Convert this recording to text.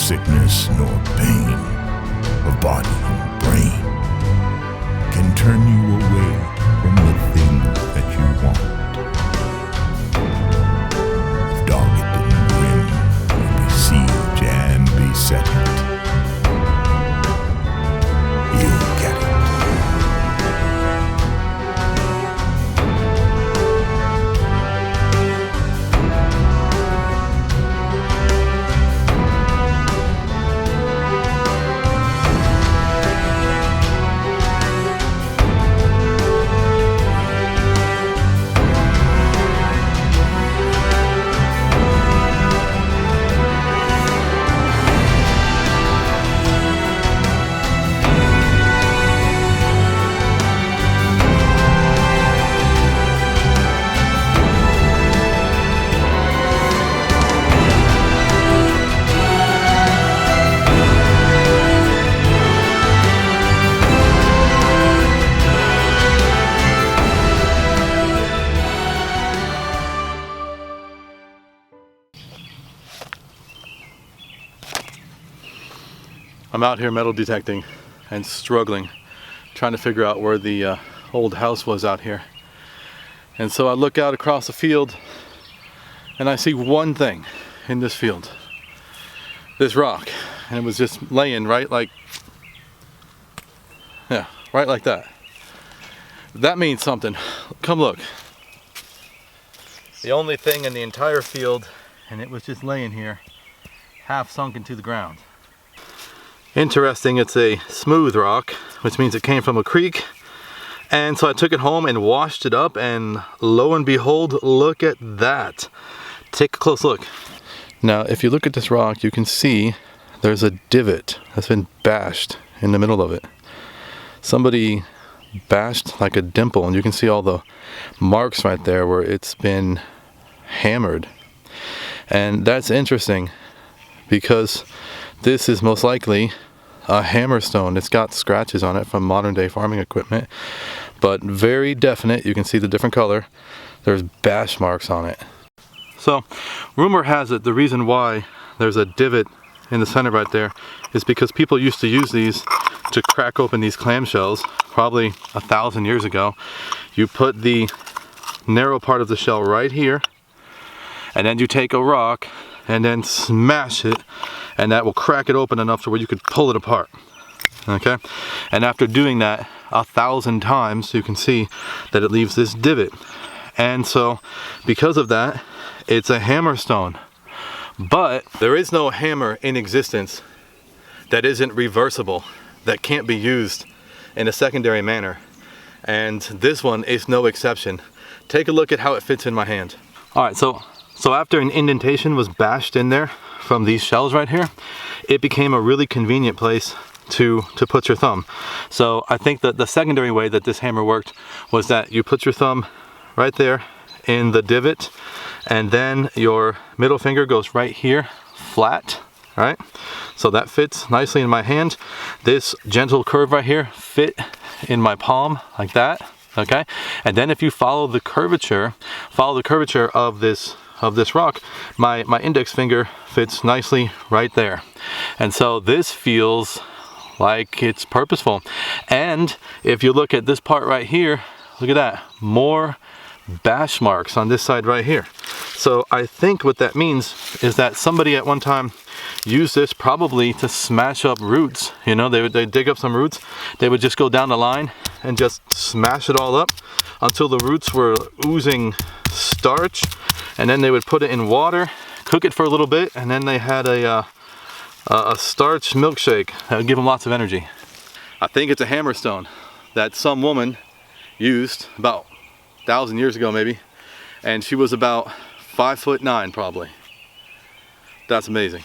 sickness nor pain of body and brain can turn you away from the thing that you want. If dogged and grim you besiege and beset it, you'll get it. I'm out here metal detecting and struggling, trying to figure out where the old house was out here. And so I look out across the field and I see one thing in this field. This rock. And it was just laying right like that. That means something. Come look. The only thing in the entire field, and it was just laying here, half sunk into the ground. Interesting, it's a smooth rock, which means it came from a creek. And so I took it home and washed it up, and lo and behold, look at that. Take a close look. Now, if you look at this rock, you can see there's a divot that's been bashed in the middle of it. Somebody bashed like a dimple, and you can see all the marks right there where it's been hammered. And that's interesting because this is most likely a hammerstone. It's got scratches on it from modern day farming equipment, but very definite. You can see the different color. There's bash marks on it. So rumor has it the reason why there's a divot in the center right there is because people used to use these to crack open these clamshells probably 1,000 years ago. You put the narrow part of the shell right here, and then you take a rock and then smash it, and that will crack it open enough to where you could pull it apart. Okay, and after doing that 1,000 times, you can see that it leaves this divot. And so because of that, it's a hammerstone. But there is no hammer in existence that isn't reversible, that can't be used in a secondary manner, and this one is no exception. Take a look at how it fits in my hand. All right, so after an indentation was bashed in there from these shells right here, it became a really convenient place to put your thumb. So I think that the secondary way that this hammer worked was that you put your thumb right there in the divot, and then your middle finger goes right here flat, right? So that fits nicely in my hand. This gentle curve right here fit in my palm like that, okay? And then if you follow the curvature of this rock, my index finger fits nicely right there. And so this feels like it's purposeful. And if you look at this part right here, look at that, more bash marks on this side right here. So I think what that means is that somebody at one time used this probably to smash up roots. You know, they'd dig up some roots, they would just go down the line and just smash it all up until the roots were oozing starch, and then they would put it in water, cook it for a little bit, and then they had a starch milkshake that would give them lots of energy. I think it's a hammerstone that some woman used about 1,000 years ago maybe, and she was about 5'9" probably. That's amazing.